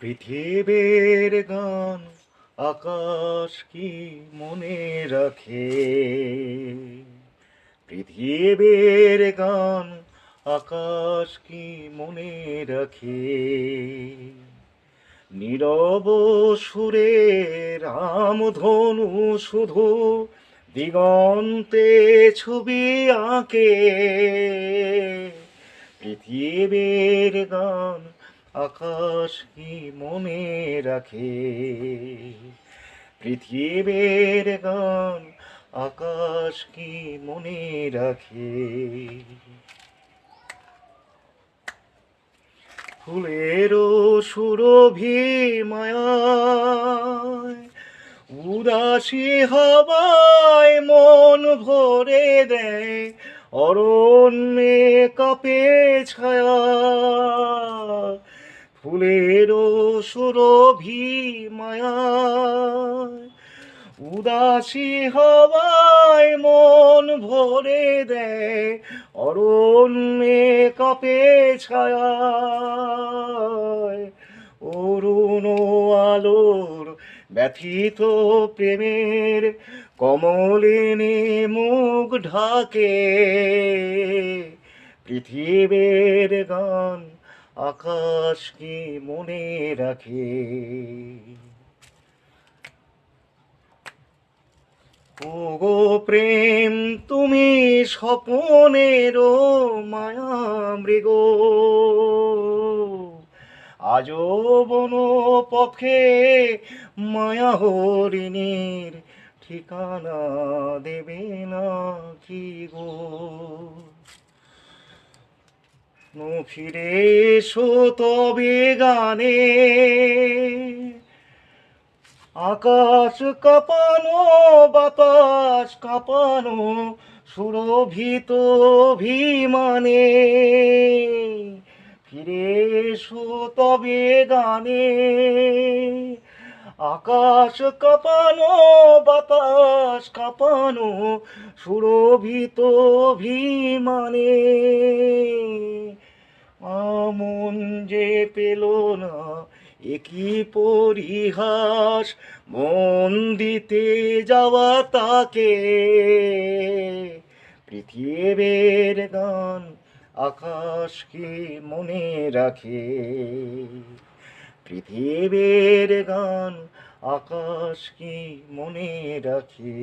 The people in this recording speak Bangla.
পৃথিবীর গান আকাশ কি মনে রাখে? পৃথিবীর গান আকাশ কি মনে রাখে? নীরব সুরে রামধনু শুধু দিগন্তে ছবি আঁকে। পৃথিবীর গান আকাশ কি মনে রাখে? পৃথিবীর গান আকাশ কি মনে রাখে? ফুলেরও সুরভি মায়ায় উদাসী হবায় মন ভরে দেয়, অরণ্যে কাপে ছায়া। ফুলেরও সুরভি মায়ায় উদাসী হবায় মন ভরে দেয়, অরণ্যে কাপে ছায়া। অরুণ আলোর ব্যথিত প্রেমের কমলিনী মুখ ঢাকে। পৃথিবীর গান আকাশ কি মনে রাখে? ওগো প্রেম তুমি স্বপনেরও মায়া মৃগ, আজও বন পথে মায়া হরিণীর ঠিকানা দেবে না কি গো? ফিরে এসো তবে গানে, আকাশ কাঁপানো বাতাস কাঁপানো সুরভিত অভিমানে। ফিরে এসো তবে গানে, আকাশ কাঁপানো বাতাস কাঁপানো সুরভিত অভিমানে। আমন যে পেল না একই পরিহাস মন দিতে যাওয়া তাকে। পৃথিবীর গান আকাশ কি মনে রাখে? পৃথিবীর গান আকাশ কি মনে রাখে?